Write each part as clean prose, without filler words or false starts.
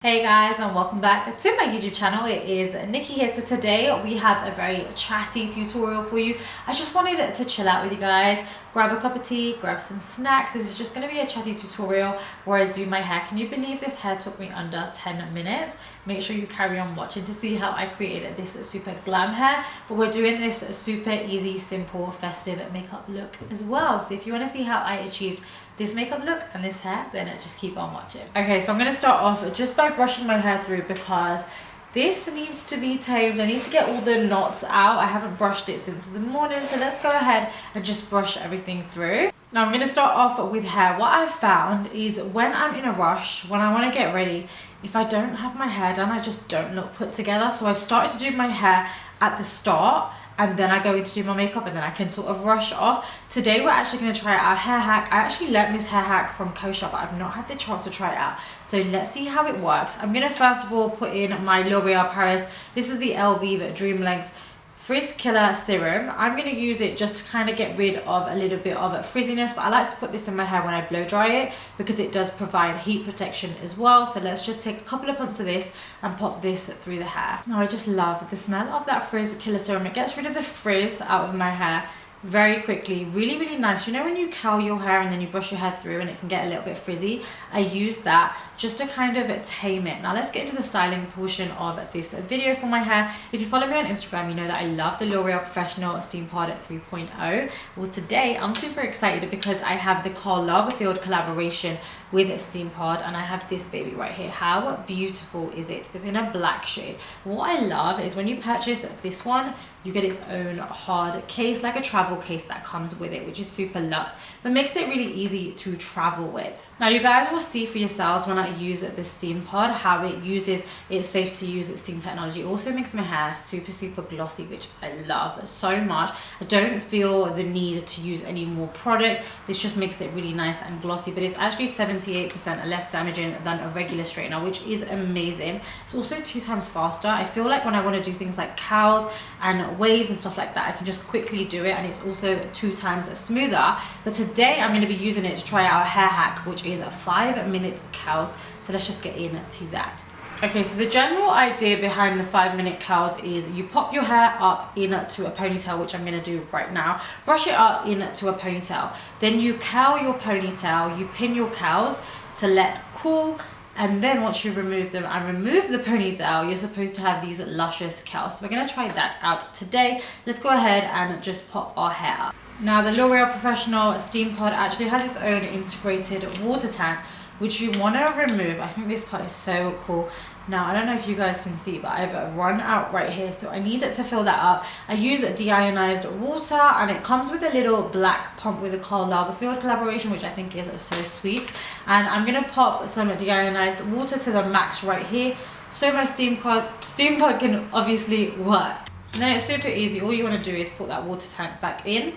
Hey guys, and welcome back to my YouTube channel. It is Nikki here. So today we have a very chatty tutorial for you. I just wanted to chill out with you guys, grab a cup of tea, grab some snacks. This is just going to be a chatty tutorial where I do my hair. Can you believe this hair took me under 10 minutes? Make sure you carry on watching to see how I created this super glam hair. But we're doing this super easy, simple, festive makeup look as well. So if you want to see how I achieved this makeup look and this hair, then just keep on watching. Okay, so I'm going to start off just by brushing my hair through because this needs to be tamed. I need to get all the knots out. I haven't brushed it since the morning, so let's go ahead and just brush everything through. Now I'm going to start off with hair. What I've found is when I'm in a rush, when I want to get ready, if I don't have my hair done, I just don't look put together. So I've started to do my hair at the start, and then I go in to do my makeup, and then I can sort of rush off. Today we're actually going to try out a hair hack. I actually learned this hair hack from Kosha, but I've not had the chance to try it out. So let's see how it works. I'm going to first of all put in my L'Oreal Paris. This is the LV Dream Lengths Frizz Killer Serum. I'm going to use it just to kind of get rid of a little bit of frizziness, but I like to put this in my hair when I blow dry it because it does provide heat protection as well. So let's just take a couple of pumps of this and pop this through the hair. Now I just love the smell of that Frizz Killer Serum. It gets rid of the frizz out of my hair very quickly. Really nice. You know when you curl your hair and then you brush your hair through and it can get a little bit frizzy? I use that just to kind of tame it. Now let's get into the styling portion of this video for my hair. If you follow me on Instagram, you know that I love the L'Oreal Professionnel Steampod 3.0. Well, today I'm super excited because I have the Karl Lagerfeld collaboration with Steampod, and I have this baby right here. How beautiful is it? It's in a black shade. What I love is when you purchase this one, you get its own hard case, like a travel case that comes with it, which is super luxe, but makes it really easy to travel with. Now you guys will see for yourselves when I use the Steampod how it uses it's safe to use steam technology. It also makes my hair super glossy, which I love so much. I don't feel the need to use any more product. This just makes it really nice and glossy, but it's actually 78% less damaging than a regular straightener, which is amazing. It's also 2 times faster. I feel like when I want to do things like curls and waves and stuff like that, I can just quickly do it, and it's also 2 times smoother. But today I'm going to be using it to try out a hair hack, which is a 5-minute curls. So let's just get into that. Okay, so the general idea behind the 5-minute curls is you pop your hair up into a ponytail, which I'm going to do right now. Brush it up into a ponytail. Then you curl your ponytail, you pin your curls to let cool, and then once you remove them and remove the ponytail, you're supposed to have these luscious curls. So we're going to try that out today. Let's go ahead and just pop our hair up. Now the L'Oreal Professionnel Steampod actually has its own integrated water tank, which you want to remove. I think this part is so cool. Now I don't know if you guys can see, but I've run out right here, so I need it to fill that up. I use deionized water, and it comes with a little black pump with a Karl Lagerfeld collaboration, which I think is so sweet. And I'm gonna pop some deionized water to the max right here, so my Steampod can obviously work. And then it's super easy. All you want to do is put that water tank back in,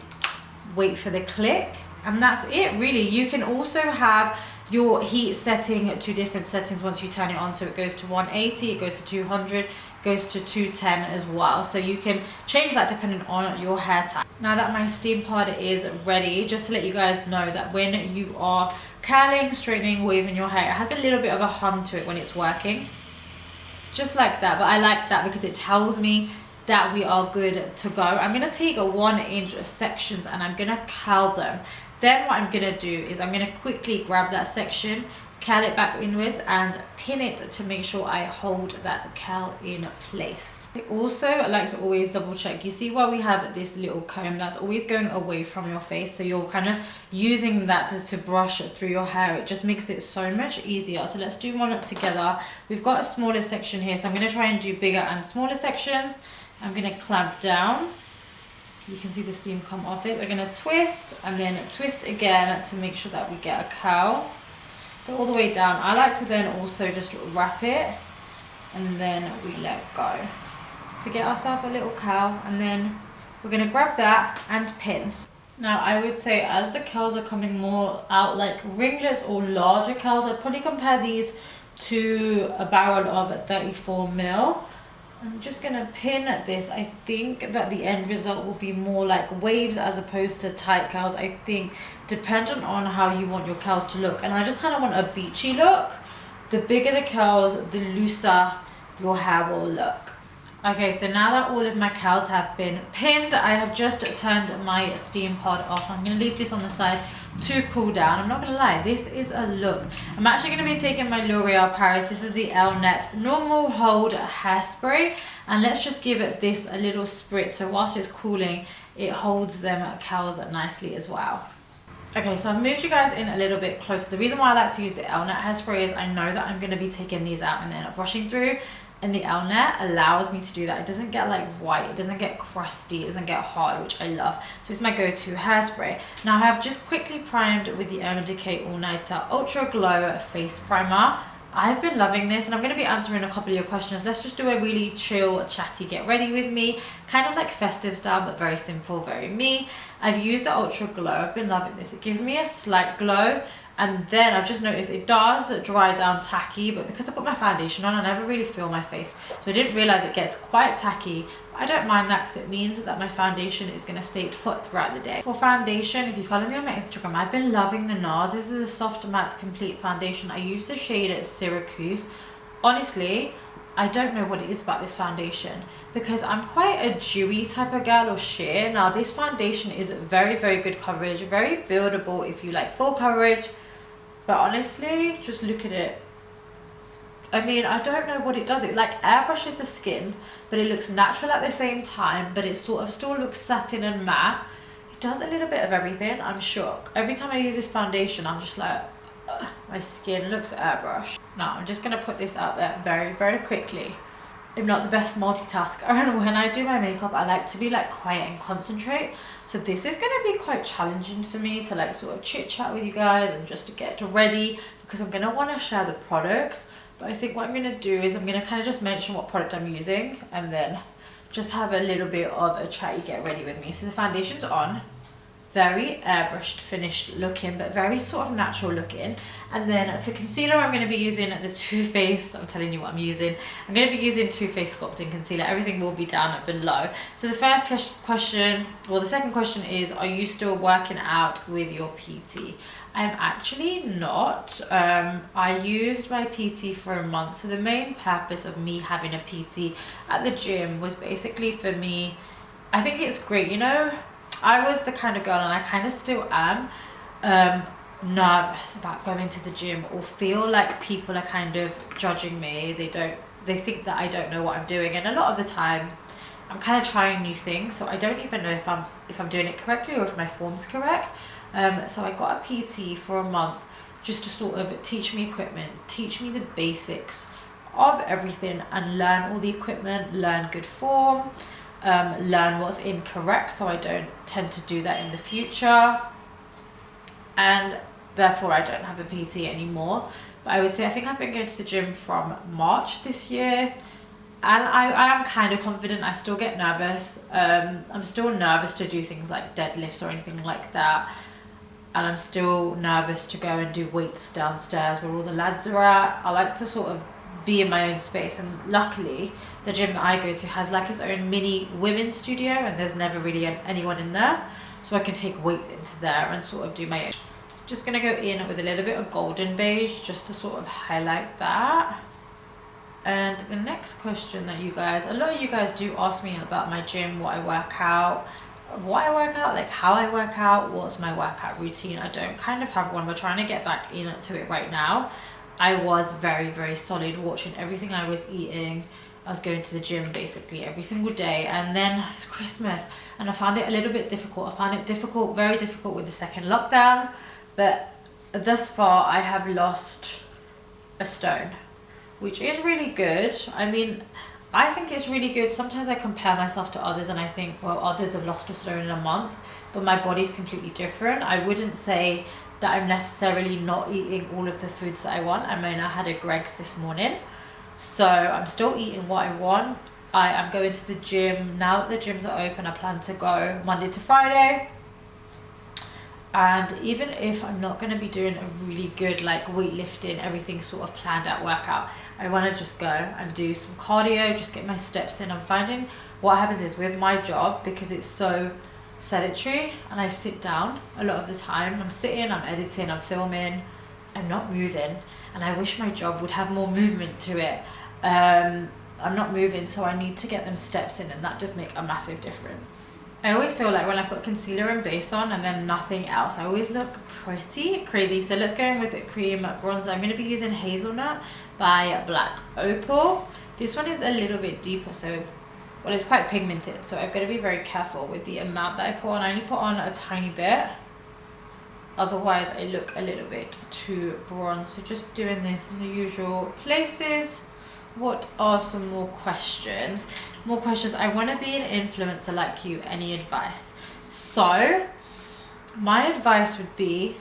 wait for the click, and that's it really. You can also have your heat setting to different settings once you turn it on. So it goes to 180, it goes to 200, goes to 210 as well. So you can change that depending on your hair type. Now that my Steampod is ready, just to let you guys know that when you are curling, straightening, waving your hair, it has a little bit of a hum to it when it's working. Just like that, but I like that because it tells me that we are good to go. I'm going to take 1-inch sections and I'm going to curl them. Then what I'm going to do is I'm going to quickly grab that section, curl it back inwards and pin it to make sure I hold that curl in place. I also like to always double check. You see where we have this little comb that's always going away from your face, so you're kind of using that to brush through your hair. It just makes it so much easier. So let's do one together. We've got a smaller section here, so I'm going to try and do bigger and smaller sections. I'm going to clamp down. You can see the steam come off it. We're going to twist and then twist again to make sure that we get a curl. Go all the way down. I like to then also just wrap it and then we let go to get ourselves a little curl, and then we're going to grab that and pin. Now I would say as the curls are coming more out like ringlets or larger curls, I'd probably compare these to a barrel of 34mm. I'm just going to pin this. I think that the end result will be more like waves as opposed to tight curls. I think dependent on how you want your curls to look. And I just kind of want a beachy look. the bigger the curls, the looser your hair will look. Okay, so now that all of my curls have been pinned, I have just turned my Steampod off. I'm going to leave this on the side to cool down. I'm not going to lie, this is a look. I'm actually going to be taking my L'Oreal Paris. This is the L-Net Normal Hold Hairspray. And let's just give it this a little spritz. So whilst it's cooling, it holds them curls nicely as well. Okay, so I've moved you guys in a little bit closer. The reason why I like to use the L-Net hairspray is I know that I'm going to be taking these out and then brushing through, and the L-Net allows me to do that. It doesn't get like white, it doesn't get crusty, it doesn't get hard, which I love. So it's my go-to hairspray. Now I have just quickly primed with the Decay All Nighter Ultra Glow Face Primer. I've been loving this, and I'm going to be answering a couple of your questions. Let's just do a really chill, chatty get ready with me, kind of like festive style, but very simple, very me. I've used the Ultra Glow. I've been loving this. It gives me a slight glow, and then I've just noticed it does dry down tacky, but because I put my foundation on, I never really feel my face, so I didn't realize it gets quite tacky. I don't mind that because it means that my foundation is going to stay put throughout the day. For foundation, if you follow me on my Instagram, I've been loving the NARS. This is a soft matte complete foundation. I use the shade Syracuse. Honestly, I don't know what it is about this foundation because I'm quite a dewy type of girl, or sheer. Now this foundation is very, very good coverage, very buildable if you like full coverage, but honestly, just look at it. I mean, I don't know what it does. It like airbrushes the skin, but it looks natural at the same time, but it sort of still looks satin and matte. It does a little bit of everything. I'm shocked. Every time I use this foundation, I'm just like, my skin looks airbrushed. Now, I'm just going to put this out there very, very quickly. I'm not the best multitasker, and when I do my makeup, I like to be like quiet and concentrate. So this is going to be quite challenging for me to like sort of chit chat with you guys and just to get ready, because I'm going to want to share the products. But I think what I'm going to do is I'm going to kind of just mention what product I'm using and then just have a little bit of a chatty get ready with me. So the foundation's on, very airbrushed finished looking, but very sort of natural looking. And then for concealer, I'm going to be using the Too Faced, I'm telling you what I'm using. I'm going to be using Too Faced Sculpting Concealer. Everything will be down below. So the first question, well, the second question is, are you still working out with your PT? I'm actually not. I used my PT for a month. So the main purpose of me having a PT at the gym was basically for me, I think it's great, you know, I was the kind of girl, and I kind of still am, nervous about going to the gym or feel like people are kind of judging me. They think that I don't know what I'm doing, and a lot of the time I'm kind of trying new things, so I don't even know if I'm doing it correctly or if my form's correct. So I got a PT for a month just to sort of teach me equipment, teach me the basics of everything, and learn all the equipment, learn good form, learn what's incorrect so I don't tend to do that in the future, and therefore I don't have a PT anymore. But I would say I think I've been going to the gym from March this year, and I am kind of confident. I still get nervous. I'm still nervous to do things like deadlifts or anything like that, and I'm still nervous to go and do weights downstairs where all the lads are at. I like to sort of be in my own space, and luckily the gym that I go to has like its own mini women's studio, and there's never really anyone in there, so I can take weights into there and sort of do my own. Just gonna go in with a little bit of golden beige just to sort of highlight that. And the next question that you guys, a lot of you guys do ask me about my gym, what I work out, like how I work out, what's my workout routine. I don't kind of have one. We're trying to get back into it right now. I was very, very solid watching everything I was eating. I was going to the gym basically every single day, and then it's Christmas and I found it a little bit difficult. I found it difficult, very difficult with the second lockdown, but thus far I have lost a stone, which is really good. I mean, I think it's really good. Sometimes I compare myself to others and I think, well, others have lost a stone in a month, but my body's completely different. I wouldn't say that I'm necessarily not eating all of the foods that I want. I mean, I had a Greg's this morning, so I'm still eating what I want. I am going to the gym. Now that the gyms are open, I plan to go Monday to Friday. And even if I'm not going to be doing a really good like weightlifting, everything sort of planned out workout, I want to just go and do some cardio, just get my steps in. I'm finding what happens is with my job, because it's so sedentary and I sit down a lot of the time, I'm sitting, I'm editing, I'm filming, I'm not moving, and I wish my job would have more movement to it. I'm not moving, so I need to get them steps in, and that does make a massive difference. I always feel like when I've got concealer and base on and then nothing else, I always look pretty crazy. So let's go in with a cream bronzer. I'm going to be using Hazelnut by Black Opal. This one is a little bit deeper, so, well, it's quite pigmented, so I've got to be very careful with the amount that I put on. I only put on a tiny bit, otherwise I look a little bit too bronze. So just doing this in the usual places. What are some more questions? More questions. I want to be an influencer like you. Any advice? So my advice would be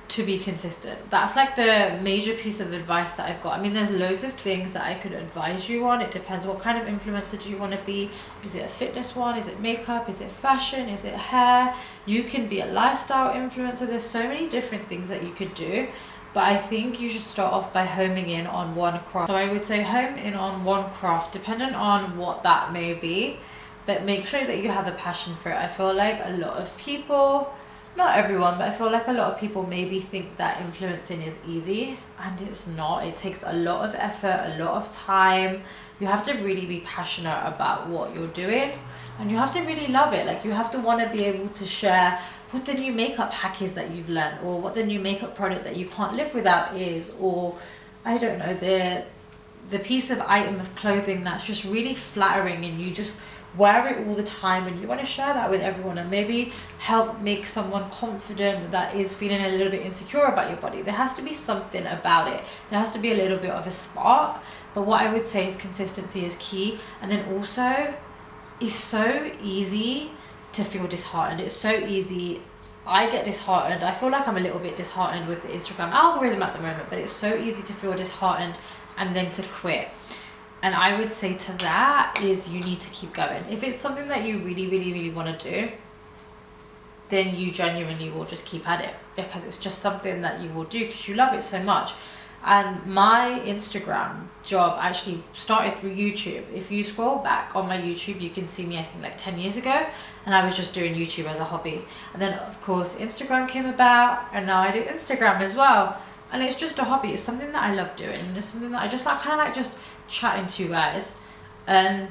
to be consistent. That's like the major piece of advice that I've got. I mean, there's loads of things that I could advise you on. It depends what kind of influencer do you want to be. Is it a fitness one? Is it makeup? Is it fashion? Is it hair? You can be a lifestyle influencer. There's so many different things that you could do. But I think you should start off by homing in on one craft. So I would say home in on one craft, depending on what that may be. But make sure that you have a passion for it. I feel like a lot of people, not everyone, but I feel like a lot of people maybe think that influencing is easy, and it's not. It takes a lot of effort, a lot of time. You have to really be passionate about what you're doing, and you have to really love it. Like, you have to want to be able to share what the new makeup hack is that you've learned, or what the new makeup product that you can't live without is, or I don't know, the piece of item of clothing that's just really flattering and you just wear it all the time, and you want to share that with everyone and maybe help make someone confident that is feeling a little bit insecure about your body. There has to be something about it. There has to be a little bit of a spark. But what I would say is consistency is key. And then also, it's so easy to feel disheartened. It's so easy. I get disheartened. I feel like I'm a little bit disheartened with the Instagram algorithm at the moment, but it's so easy to feel disheartened and then to quit. And I would say to that is you need to keep going. If it's something that you really, really, really want to do, then you genuinely will just keep at it, because it's just something that you will do because you love it so much. And my Instagram job actually started through YouTube. If you scroll back on my YouTube, you can see me, I think, like 10 years ago, and I was just doing YouTube as a hobby. And then of course Instagram came about, and now I do Instagram as well. And it's just a hobby. It's something that I love doing, and it's something that I just like, kind of like just chatting to you guys. And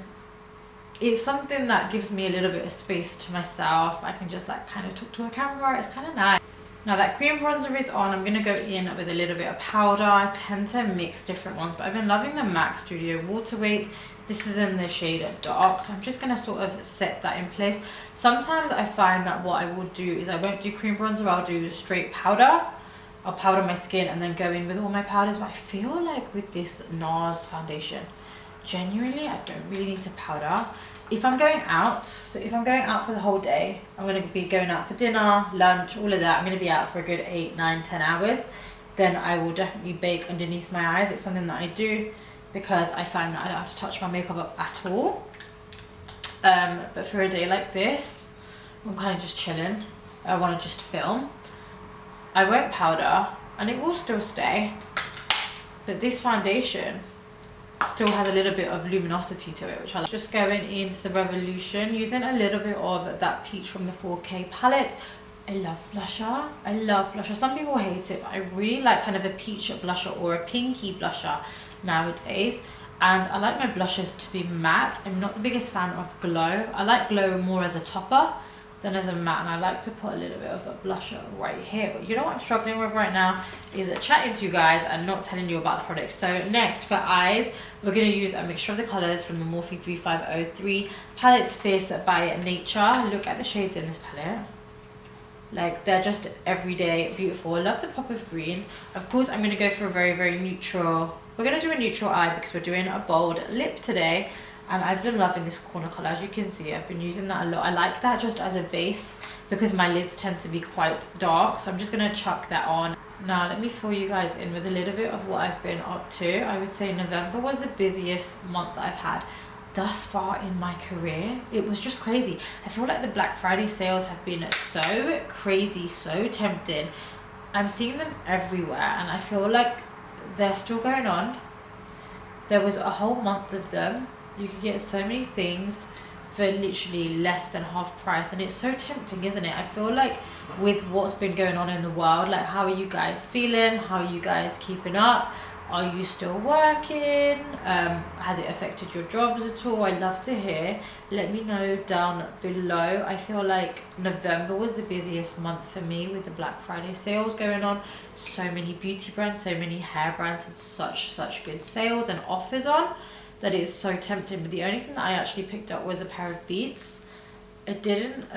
it's something that gives me a little bit of space to myself. I can just like kind of talk to a camera. It's kind of nice. Now that cream bronzer is on, I'm going to go in with a little bit of powder. I tend to mix different ones, but I've been loving the MAC Studio Water Weight. This is in the shade Dark, so I'm just going to sort of set that in place. Sometimes I find that what I will do is I won't do cream bronzer, I'll do straight powder. I'll powder my skin and then go in with all my powders. But I feel like with this NARS foundation, genuinely, I don't really need to powder. If I'm going out, so if I'm going out for the whole day, I'm going to be going out for dinner, lunch, all of that. I'm going to be out for a good 8, 9, 10 hours. Then I will definitely bake underneath my eyes. It's something that I do because I find that I don't have to touch my makeup up at all. But for a day like this, I'm kind of just chilling. I want to just film. I won't powder and it will still stay. But this foundation still has a little bit of luminosity to it, which I like. Just going into the Revolution, using a little bit of that peach from the 4K palette. I love blusher. I love blusher. Some people hate it, but I really like kind of a peach blusher or a pinky blusher nowadays. And I like my blushes to be matte. I'm not the biggest fan of glow. I like glow more as a topper than as a matte, and I like to put a little bit of a blusher right here. But you know what I'm struggling with right now is chatting to you guys and not telling you about the product. So next, for eyes, we're going to use a mixture of the colors from the Morphe 3503 palette, Fierce by Nature. Look at the shades in this palette. Like, they're just everyday beautiful. I love the pop of green. Of course, I'm going to go for a very, very neutral. We're going to do a neutral eye because we're doing a bold lip today. And I've been loving this corner color. As you can see, I've been using that a lot. I like that just as a base because my lids tend to be quite dark. So I'm just going to chuck that on. Now, let me fill you guys in with a little bit of what I've been up to. I would say November was the busiest month that I've had thus far in my career. It was just crazy. I feel like the Black Friday sales have been so crazy, so tempting. I'm seeing them everywhere and I feel like they're still going on. There was a whole month of them. You could get so many things for literally less than half price, and it's so tempting, isn't it? I feel like with what's been going on in the world, like, how are you guys feeling? How are you guys keeping up? Are you still working? Has it affected your jobs at all? I'd love to hear. Let me know down below. I feel like November was the busiest month for me with the Black Friday sales going on. So many beauty brands, so many hair brands had such good sales and offers on that it is so tempting. But the only thing that I actually picked up was a pair of Beats. I didn't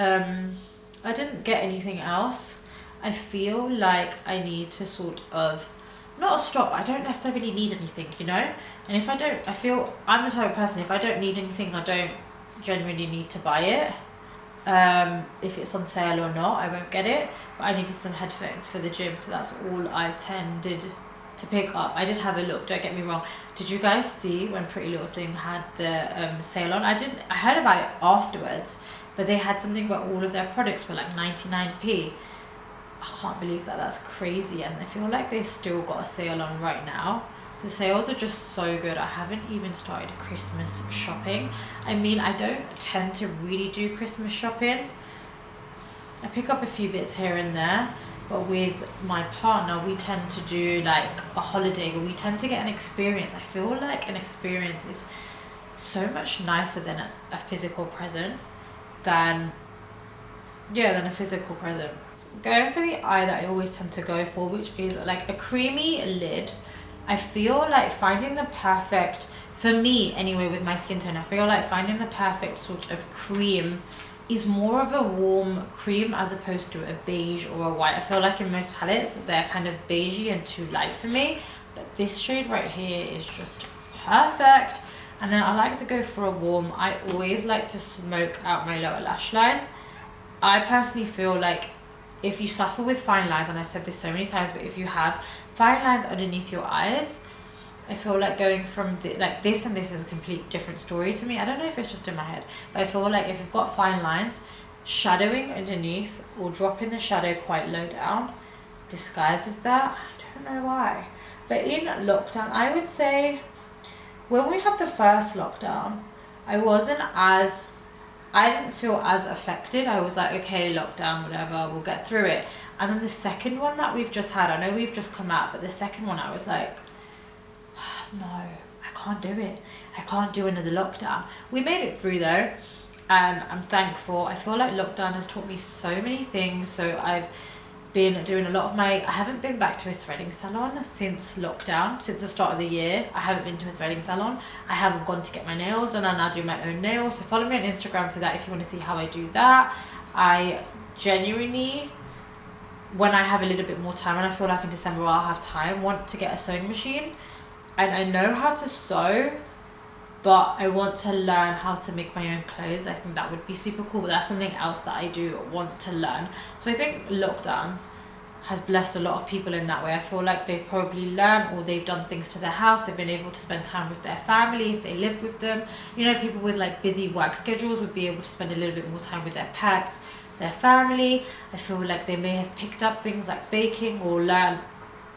get anything else. I feel like I need to sort of not stop. I don't necessarily need anything, you know, and if I don't, I feel I'm the type of person, if I don't need anything, I don't genuinely need to buy it. If it's on sale or not, I won't get it. But I needed some headphones for the gym, so that's all I tended to pick up. I did have a look, don't get me wrong. Did you guys see when Pretty Little Thing had the sale on? I heard about it afterwards, but they had something where all of their products were like 99p. I can't believe that. That's crazy. And I feel like they've still got a sale on right now. The sales are just so good. I haven't even started Christmas shopping. I mean, I don't tend to really do Christmas shopping. I pick up a few bits here and there, but with my partner, we tend to do like a holiday, or we tend to get an experience. I feel like an experience is so much nicer than a physical present, than a physical present. Going for the eye that I always tend to go for, which is like a creamy lid. I feel like finding the perfect, for me anyway with my skin tone, I feel like finding the perfect sort of cream is more of a warm cream as opposed to a beige or a white. I feel like in most palettes they're kind of beigey and too light for me, but this shade right here is just perfect. And then I like to go for a warm. I always like to smoke out my lower lash line. I personally feel like if you suffer with fine lines, and I've said this so many times, but if you have fine lines underneath your eyes, I feel like going from like this and this is a complete different story to me. I don't know if it's just in my head, but I feel like if you've got fine lines, shadowing underneath or dropping the shadow quite low down disguises that. I don't know why. But in lockdown, I would say when we had the first lockdown, I didn't feel as affected. I was like, okay, lockdown, whatever, we'll get through it. And then the second one that we've just had, I know we've just come out, but the second one I was like, no, I can't do it. I can't do another lockdown. We made it through though, and I'm thankful. I feel like lockdown has taught me so many things. So I've been doing a lot of I haven't been back to a threading salon since lockdown, since the start of the year. I haven't been to a threading salon. I haven't gone to get my nails done. I now do my own nails. So follow me on Instagram for that if you want to see how I do that. I genuinely, when I have a little bit more time, and I feel like in December I'll have time, want to get a sewing machine. And I know how to sew, but I want to learn how to make my own clothes. I think that would be super cool, but that's something else that I do want to learn. So I think lockdown has blessed a lot of people in that way. I feel like they've probably learned, or they've done things to their house. They've been able to spend time with their family if they live with them. You know, people with like busy work schedules would be able to spend a little bit more time with their pets, their family. I feel like they may have picked up things like baking, or learned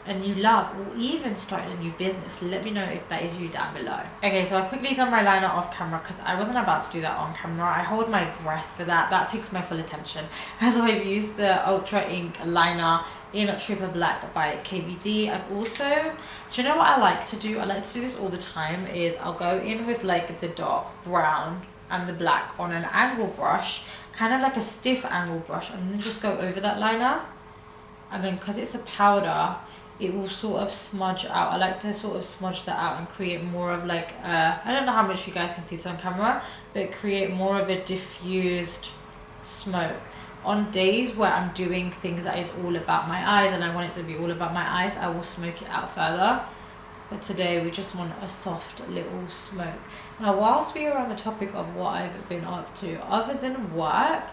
a new love, or even started a new business. Let me know if that is you down below. Okay, so I quickly done my liner off camera because I wasn't about to do that on camera. I hold my breath for that. That takes my full attention. So I've used the Ultra Ink liner in Triple Black by KVD. I've also, do you know what I like to do? I like to do this all the time, is I'll go in with like the dark brown and the black on an angle brush, kind of like a stiff angle brush, and then just go over that liner. And then because it's a powder, it will sort of smudge out. I like to sort of smudge that out and create more of like I don't know how much you guys can see this on camera, but create more of a diffused smoke. On days where I'm doing things that is all about my eyes and I want it to be all about my eyes, I will smoke it out further. But today we just want a soft little smoke. Now, whilst we are on the topic of what I've been up to, other than work,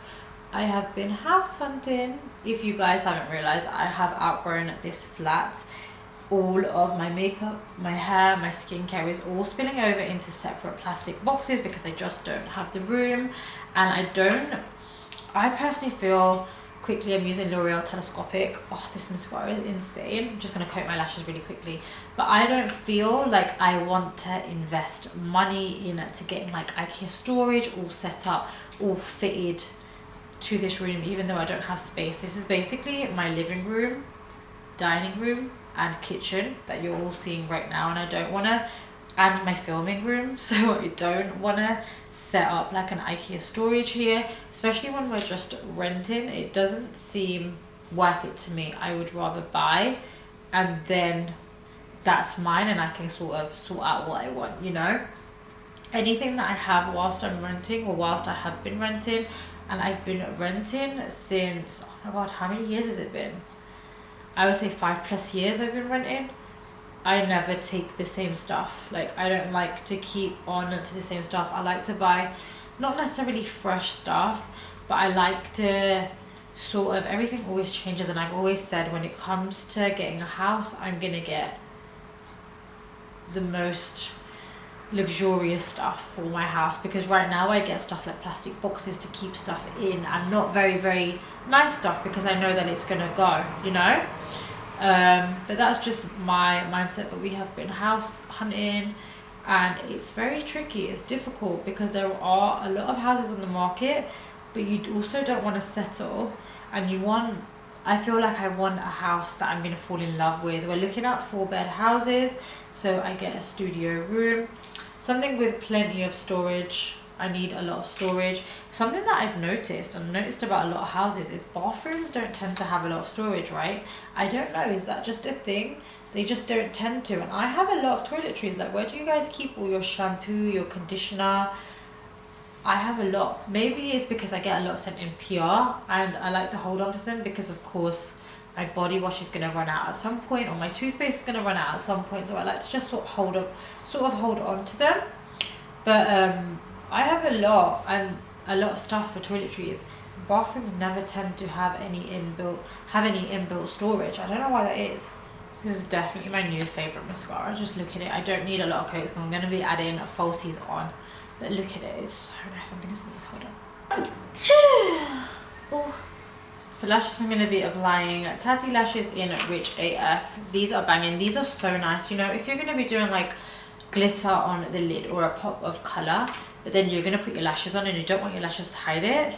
I have been house hunting. If you guys haven't realized, I have outgrown this flat. All of my makeup, my hair, my skincare is all spilling over into separate plastic boxes because I just don't have the room. And I personally feel quickly, I'm using L'Oreal Telescopic. Oh, this mascara is insane. I'm just going to coat my lashes really quickly. But I don't feel like I want to invest money into getting like IKEA storage all set up, all fitted to this room, even though I don't have space. This is basically my living room, dining room and kitchen that you're all seeing right now, and I don't want to, and my filming room, so I don't want to set up like an IKEA storage here, especially when we're just renting. It doesn't seem worth it to me. I would rather buy and then that's mine and I can sort of sort out what I want, you know. Anything that I have whilst I'm renting, or whilst I have been renting, and I've been renting since, oh my god, how many years has it been? I would say 5+ years I've been renting. I never take the same stuff. Like, I don't like to keep on to the same stuff. I like to buy not necessarily fresh stuff, but I like to sort of, everything always changes, and I've always said when it comes to getting a house, I'm gonna get the most luxurious stuff for my house, because right now I get stuff like plastic boxes to keep stuff in, and not very nice stuff because I know that it's gonna go, you know. But that's just my mindset. But we have been house hunting and it's very tricky, it's difficult, because there are a lot of houses on the market, but you also don't want to settle, and you want, I feel like I want a house that I'm going to fall in love with. We're looking at 4-bed houses, so I get a studio room, something with plenty of storage. I need a lot of storage. Something that I've noticed about a lot of houses is bathrooms don't tend to have a lot of storage, right? I don't know, is that just a thing? They just don't tend to. And I have a lot of toiletries. Like, where do you guys keep all your shampoo, your conditioner? I have a lot. Maybe it's because I get a lot sent in PR and I like to hold on to them, because of course my body wash is going to run out at some point, or my toothpaste is going to run out at some point, so I like to just sort of hold on to them. But I have a lot of stuff for toiletries. Bathrooms never tend to have any inbuilt storage. I don't know why that is. This is definitely my new favorite mascara. Just look at it. I don't need a lot of coats, because I'm going to be adding falsies on. But look at it, it's so nice. I'm going to sneeze. Hold on. Oh. For lashes, I'm going to be applying Tatti Lashes in Rich AF. These are banging. These are so nice. You know, if you're going to be doing like glitter on the lid or a pop of colour, but then you're going to put your lashes on and you don't want your lashes to hide it,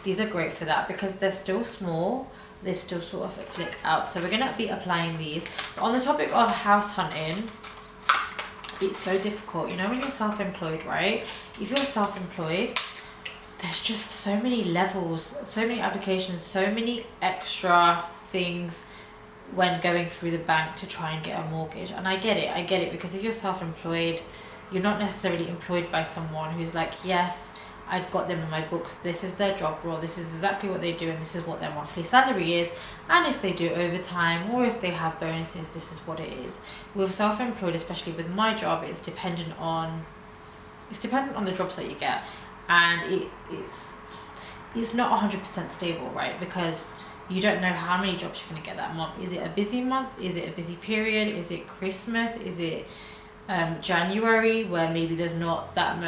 these are great for that, because they're still small, they still sort of flick out. So we're going to be applying these. But on the topic of house hunting, it's so difficult, you know, when you're self-employed, right? If you're self-employed, there's just so many levels, so many applications, so many extra things when going through the bank to try and get a mortgage. And I get it, because if you're self-employed, you're not necessarily employed by someone who's like, yes, I've got them in my books, this is their job role, this is exactly what they do, and this is what their monthly salary is, and if they do overtime or if they have bonuses, this is what it is. With self-employed, especially with my job, it's dependent on the jobs that you get, and it's not 100% stable, right? Because you don't know how many jobs you're going to get that month. Is it a busy month? Is it a busy period? Is it Christmas? Is it January, where maybe there's not that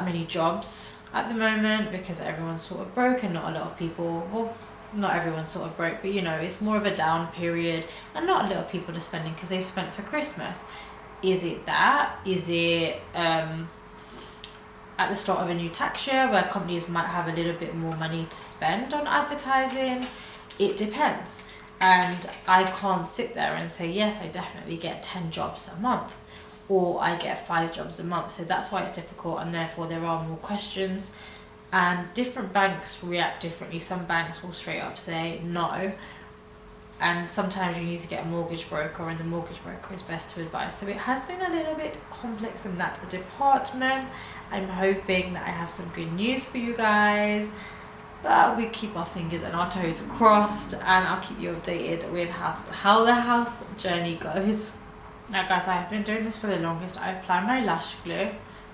many jobs at the moment because everyone's sort of broke, and not a lot of people, well, not everyone's sort of broke, but you know, it's more of a down period, and not a lot of people are spending because they've spent for Christmas. Is it that? Is it at the start of a new tax year where companies might have a little bit more money to spend on advertising? It depends. And I can't sit there and say, yes, I definitely get 10 jobs a month, or I get 5 jobs a month. So that's why it's difficult, and therefore there are more questions, and different banks react differently. Some banks will straight up say no, and sometimes you need to get a mortgage broker, and the mortgage broker is best to advise. So it has been a little bit complex in that department. I'm hoping that I have some good news for you guys, but we keep our fingers and our toes crossed, and I'll keep you updated with how the house journey goes. Now guys, I have been doing this for the longest. I apply my lash glue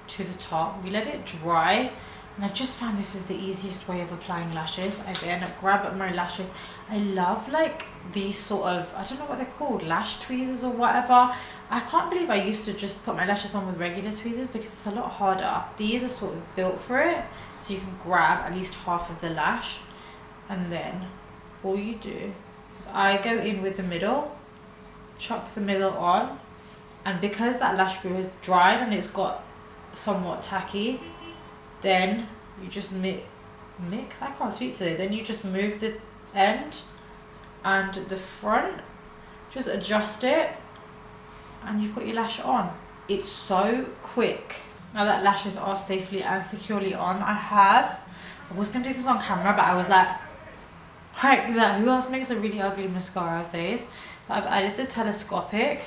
to the top, we let it dry, and I've just found this is the easiest way of applying lashes. I then grab at my lashes. I love like these sort of, I don't know what they're called, lash tweezers or whatever. I can't believe I used to just put my lashes on with regular tweezers, because it's a lot harder. These are sort of built for it, so you can grab at least half of the lash And then all you do is I go in with the middle, chuck the middle on, and because that lash glue has dried and it's got somewhat tacky, then you just mix, I can't speak today, then you just move the end and the front, just adjust it, and you've got your lash on. It's so quick. Now that lashes are safely and securely on, I was going to do this on camera, but I was like that. Who else makes a really ugly mascara face? But I've added the telescopic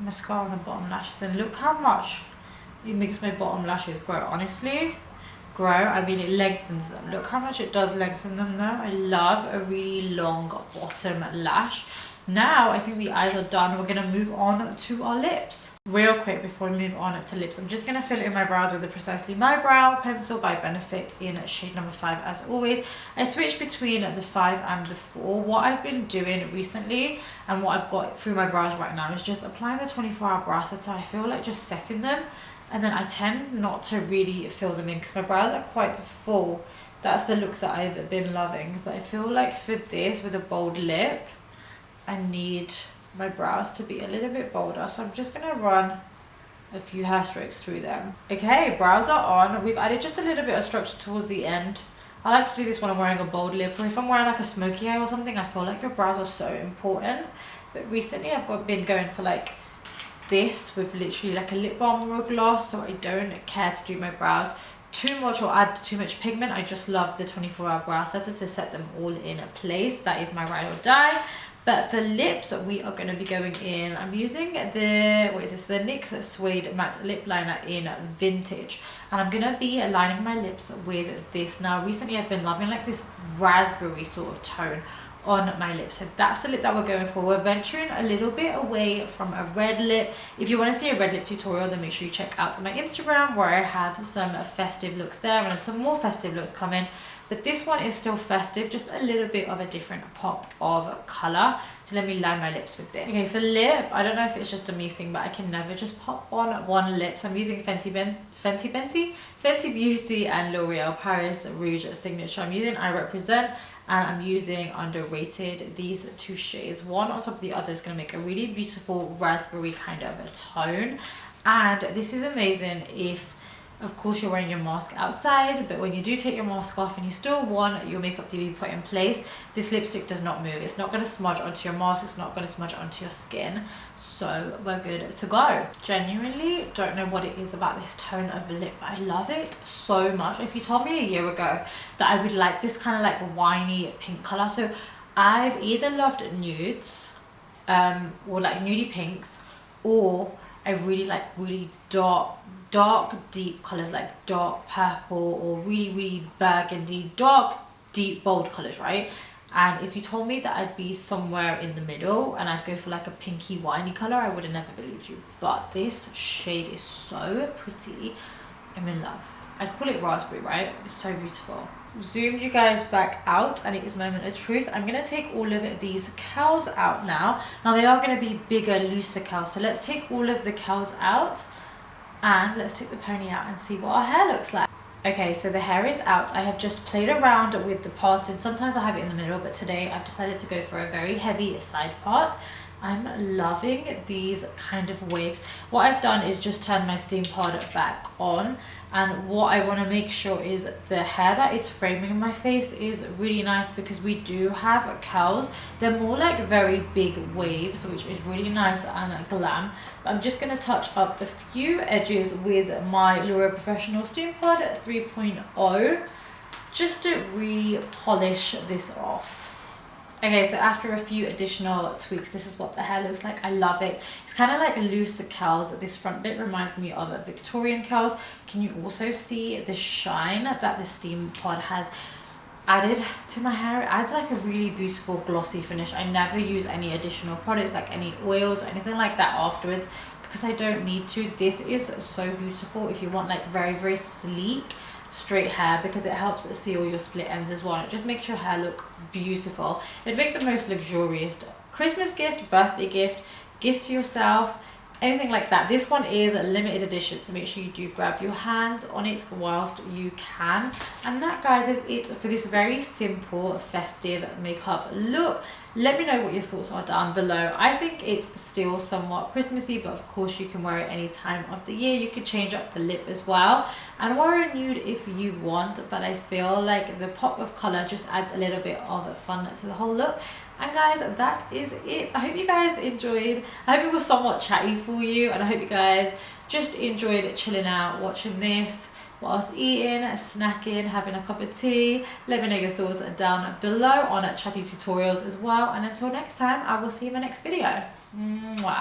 mascara on the bottom lashes, and look how much it makes my bottom lashes grow. Honestly, grow, I mean it lengthens them. Look how much it does lengthen them though. I love a really long bottom lash. Now I think the eyes are done. We're going to move on to our lips. Real quick before we move on to lips, I'm just going to fill in my brows with the Precisely My Brow pencil by Benefit in shade number 5 as always. I switch between the 5 and the 4. What I've been doing recently and what I've got through my brows right now is just applying the 24-hour brow setter. I feel like just setting them, and then I tend not to really fill them in because my brows are quite full. That's the look that I've been loving, but I feel like for this, with a bold lip, I need my brows to be a little bit bolder, so I'm just going to run a few hair strokes through them. Okay, brows are on. We've added just a little bit of structure towards the end. I like to do this when I'm wearing a bold lip, or if I'm wearing like a smoky eye or something. I feel like your brows are so important. But recently I've been going for like this with literally like a lip balm or a gloss, so I don't care to do my brows too much or add too much pigment. I just love the 24-hour brow setter to set them all in place. That is my ride or die. But for lips, we are going to be going in, I'm using the NYX Suede Matte Lip Liner in Vintage. And I'm going to be lining my lips with this. Now, recently I've been loving like this raspberry sort of tone on my lips. So that's the lip that we're going for. We're venturing a little bit away from a red lip. If you want to see a red lip tutorial, then make sure you check out my Instagram, where I have some festive looks there and some more festive looks coming. But this one is still festive, just a little bit of a different pop of colour. So let me line my lips with this. Okay, for lip, I don't know if it's just a me thing, but I can never just pop on one lip. So I'm using Fenty Beauty and L'Oreal Paris Rouge Signature. I'm using I Represent, and I'm using Underrated. These two shades, one on top of the other, is going to make a really beautiful raspberry kind of a tone. And this is amazing if, of course, you're wearing your mask outside, but when you do take your mask off and you still want your makeup to be put in place, this lipstick does not move. It's not going to smudge onto your mask. It's not going to smudge onto your skin. So we're good to go. Genuinely don't know what it is about this tone of lip, but I love it so much. If you told me a year ago that I would like this kind of like winey pink color, so I've either loved nudes or like nudie pinks, or I really like really dark deep colors like dark purple or really burgundy, dark deep bold colors, right? And if you told me that I'd be somewhere in the middle and I'd go for like a pinky winey color, I would have never believed you. But this shade is so pretty. I'm in love. I'd call it raspberry, right? It's so beautiful. Zoomed you guys back out, and it is moment of truth. I'm going to take all of these curls out now. Now they are going to be bigger, looser curls, so let's take all of the curls out and let's take the pony out and see what our hair looks like. Okay, so the hair is out. I have just played around with the part, and sometimes I have it in the middle, but today I've decided to go for a very heavy side part. I'm loving these kind of waves. What I've done is just turn my Steampod back on, and what I want to make sure is the hair that is framing my face is really nice, because we do have curls. They're more like very big waves, which is really nice and glam. But I'm just going to touch up a few edges with my L'Oreal Professionnel Steampod 3.0 just to really polish this off. Okay, so after a few additional tweaks, this is what the hair looks like. I love it. It's kind of like looser curls. This front bit reminds me of Victorian curls. Can you also see the shine that the Steampod has added to my hair? It adds like a really beautiful glossy finish. I never use any additional products, like any oils or anything like that afterwards, because I don't need to. This is so beautiful if you want like very sleek straight hair, because it helps seal your split ends as well. It just makes your hair look beautiful. It'd make the most luxurious Christmas gift, birthday gift, gift to yourself, anything like that. This one is a limited edition, so make sure you do grab your hands on it whilst you can. And that, guys, is it for this very simple festive makeup look. Let me know what your thoughts are down below. I think it's still somewhat Christmassy, but of course you can wear it any time of the year. You could change up the lip as well and wear a nude if you want, but I feel like the pop of color just adds a little bit of fun to the whole look. And guys, that is it. I hope you guys enjoyed. I hope it was somewhat chatty for you, and I hope you guys just enjoyed chilling out watching this whilst eating, snacking, having a cup of tea. Let me know your thoughts down below on chatty tutorials as well, and until next time, I will see you in my next video. Mwah.